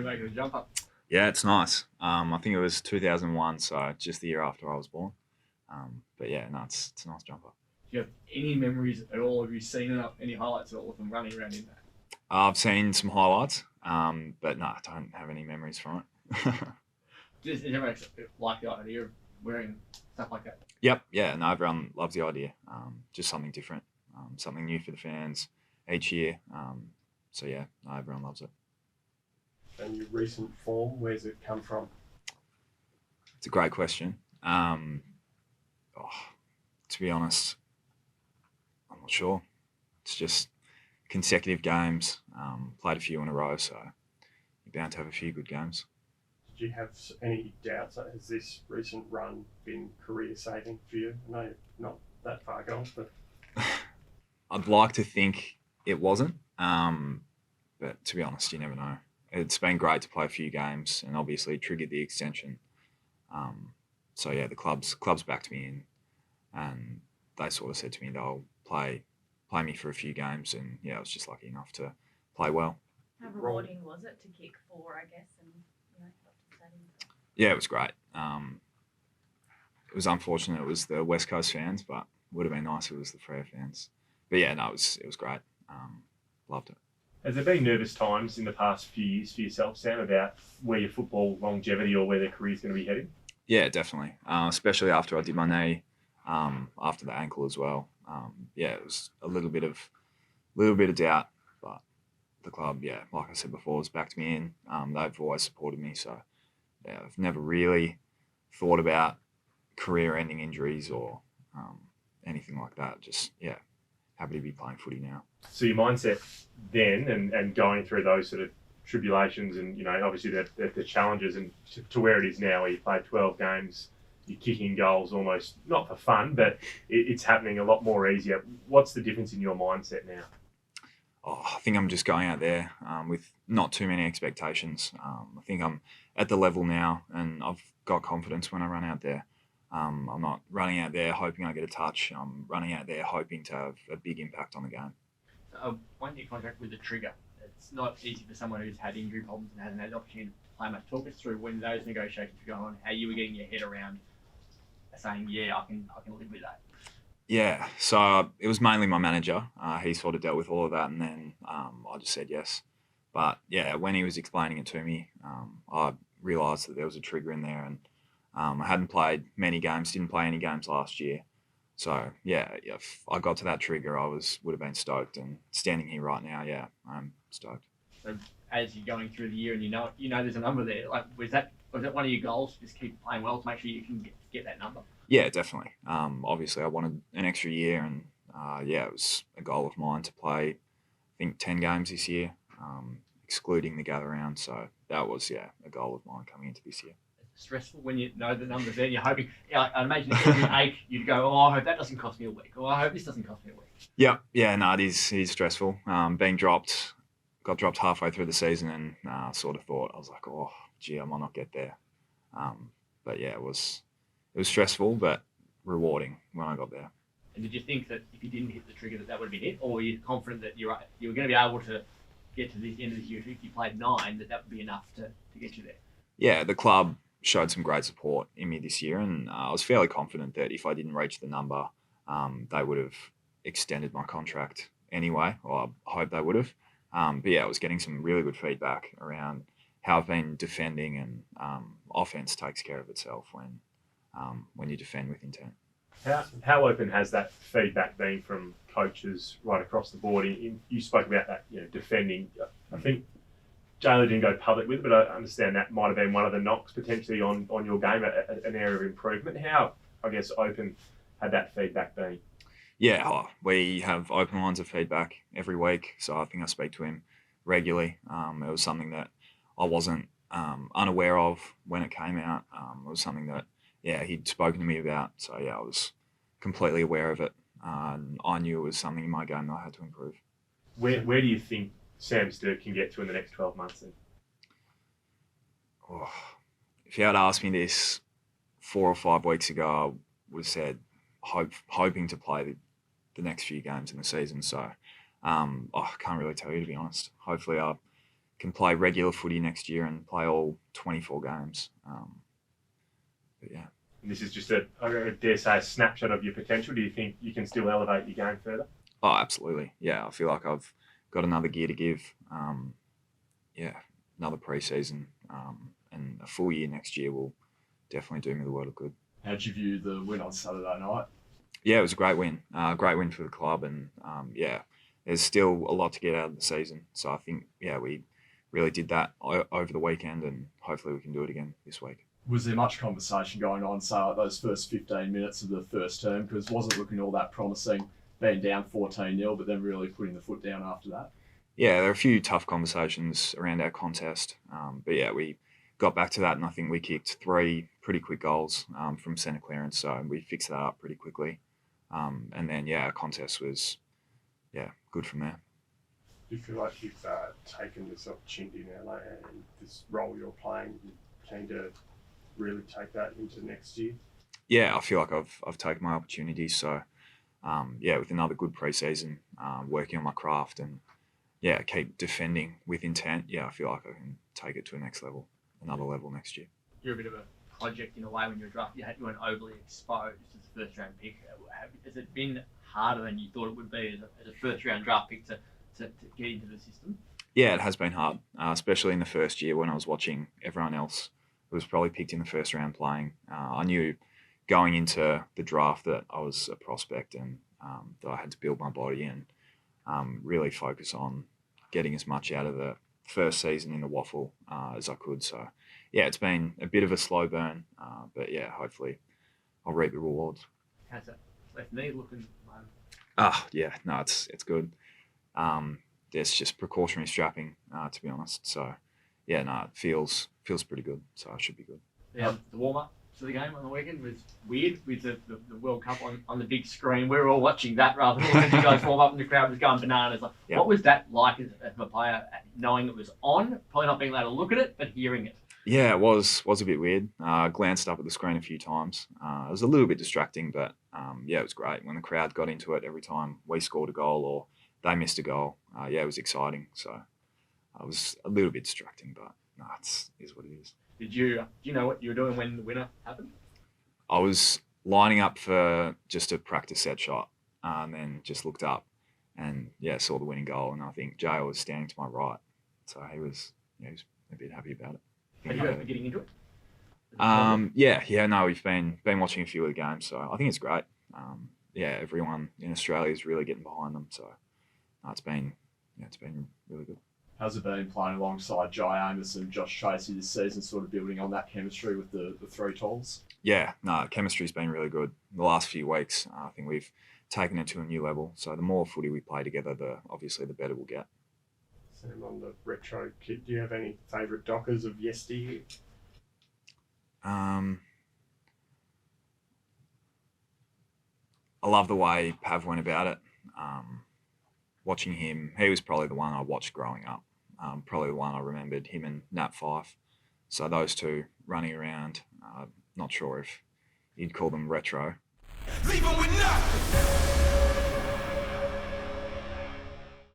making the jump up? Yeah, it's nice. I think it was 2001, so just the year after I was born. But yeah, no, it's a nice jumper. Do you have any memories at all? Have you seen it up, any highlights at all of them running around in that? I've seen some highlights, but no, I don't have any memories from it. Does everyone like the idea of wearing stuff like that? Yep, yeah, no, everyone loves the idea. Just something different, something new for the fans each year. So yeah, no, everyone loves it. And your recent form, where's it come from? It's a great question. To be honest, I'm not sure. It's just consecutive games. Played a few in a row, so you're bound to have a few good games. Did you have any doubts? Has this recent run been career-saving for you? I know you're not that far gone, but I'd like to think it wasn't, but to be honest, you never know. It's been great to play a few games, and obviously triggered the extension. So yeah, the club's backed me in, and they sort of said to me they'll play me for a few games, and yeah, I was just lucky enough to play well. How rewarding was it to kick 4, I guess, and help to stadium? Yeah, it was great. It was unfortunate it was the West Coast fans, but it would have been nice if it was the Freo fans. But yeah, no, it was great. Loved it. Has there been nervous times in the past few years for yourself, Sam, about where your football longevity or where their career is going to be heading? Yeah, definitely. Especially after I did my knee, after the ankle as well. Yeah, it was a little bit of doubt, but the club, yeah, like I said before, has backed me in. They've always supported me, so yeah, I've never really thought about career-ending injuries or anything like that. Just yeah, happy to be playing footy now. So your mindset then and going through those sort of tribulations and, obviously the challenges and to where it is now, where you played 12 games, you're kicking goals almost, not for fun, but it's happening a lot more easier. What's the difference in your mindset now? I think I'm just going out there with not too many expectations. I think I'm at the level now, and I've got confidence when I run out there. I'm not running out there hoping I get a touch. I'm running out there hoping to have a big impact on the game. So a 1-year contract with a trigger. It's not easy for someone who's had injury problems and hasn't had the opportunity to play much. Talk us through when those negotiations were going on, how you were getting your head around saying, yeah, I can live with that. Yeah, so it was mainly my manager. He sort of dealt with all of that, and then I just said yes. But yeah, when he was explaining it to me, I realised that there was a trigger in there, and I hadn't played many games, didn't play any games last year. So yeah, if I got to that trigger, would have been stoked. And standing here right now, yeah, I'm stoked. So as you're going through the year, and you know there's a number there. Like was that one of your goals? Just keep playing well to make sure you can get that number. Yeah, definitely. Obviously, I wanted an extra year, and yeah, it was a goal of mine to play, I think, 10 games this year, excluding the gather round. So that was, yeah, a goal of mine coming into this year. Stressful when you know the numbers there and you're hoping, I imagine if every ache you'd go, oh, I hope that doesn't cost me a week, or I hope this doesn't cost me a week. Yeah, no, it is stressful. Being dropped, got dropped halfway through the season, and sort of thought, I was like, oh, gee, I might not get there. But yeah, it was stressful, but rewarding when I got there. And did you think that if you didn't hit the trigger that would have been it, or were you confident that you were going to be able to get to the end of this year, if you played 9, that would be enough to get you there? Yeah, the club showed some great support in me this year, and I was fairly confident that if I didn't reach the number, they would have extended my contract anyway, or I hope they would have. But yeah, I was getting some really good feedback around how I've been defending, and offense takes care of itself when you defend with intent. How open has that feedback been from coaches right across the board? You spoke about that, defending. I think Jayla didn't go public with it, but I understand that might have been one of the knocks potentially on your game, an area of improvement. How, I guess, open had that feedback been? Yeah, we have open lines of feedback every week, so I think I speak to him regularly. It was something that I wasn't unaware of when it came out. It was something that, yeah, he'd spoken to me about, so yeah, I was completely aware of it. And I knew it was something in my game that I had to improve. Where do you think Sam Sturt can get to in the next 12 months then? Oh, if you had asked me this 4 or 5 weeks ago, I would have said hoping to play the next few games in the season. So I can't really tell you, to be honest. Hopefully I can play regular footy next year and play all 24 games. But yeah. And this is just I dare say, a snapshot of your potential. Do you think you can still elevate your game further? Oh, absolutely. Yeah, I feel like I've got another gear to give. Another pre-season and a full year next year will definitely do me the world of good. How'd you view the win on Saturday night? Yeah, it was a great win. Great win for the club, and there's still a lot to get out of the season. So I think we really did that over the weekend, and hopefully we can do it again this week. Was there much conversation going on, say, like those first 15 minutes of the first term? Because it wasn't looking all that promising, being down 14-0, but then really putting the foot down after that. Yeah, there are a few tough conversations around our contest, but yeah, we got back to that, and I think we kicked 3 pretty quick goals from centre clearance, so we fixed that up pretty quickly. And then our contest was good from there. Do you feel like you've taken this opportunity now, and this role you're playing, you're keen to really take that into next year? Yeah, I feel like I've taken my opportunities. So with another good pre-season, working on my craft and keep defending with intent. Yeah, I feel like I can take it to another level next year. You're a bit of a project in a way when you're drafted. You weren't overly exposed as a first round pick. Has it been harder than you thought it would be as a first round draft pick to get into the system? Yeah, it has been hard, especially in the first year when I was watching everyone else who was probably picked in the first round playing. I knew going into the draft that I was a prospect and that I had to build my body and really focus on getting as much out of the first season in the waffle as I could. So, it's been a bit of a slow burn, but hopefully I'll reap the rewards. How's that left knee looking? It's good. There's just precautionary strapping, to be honest. So, it feels pretty good. So I should be good. The warm up to the game on the weekend was weird with the World Cup on the big screen. We were all watching that rather than watching you guys warm up and the crowd was going bananas. What was that like as a player, knowing it was on, probably not being allowed to look at it, but hearing it? Yeah, it was a bit weird. Glanced up at the screen a few times. It was a little bit distracting, but it was great. When the crowd got into it every time we scored a goal or they missed a goal, it was exciting. So it was a little bit distracting, but it is what it is. Do you know what you were doing when the winner happened? I was lining up for just a practice set shot, and then just looked up and saw the winning goal. And I think Jay was standing to my right, so he was a bit happy about it. Have you been getting into it? We've been watching a few of the games, so I think it's great. Everyone in Australia is really getting behind them, so it's been really good. How's it been playing alongside Jai Amos and Josh Tracy this season, sort of building on that chemistry with the three talls? Chemistry's been really good. The last few weeks, I think we've taken it to a new level. So the more footy we play together, the better we'll get. Sam, on the retro kit, do you have any favourite Dockers of yesteryear? I love the way Pav went about it. Watching him, he was probably the one I watched growing up. Probably the one I remembered, him and Nat Fife. So those two running around, not sure if you'd call them retro. Leave 'em with nothing.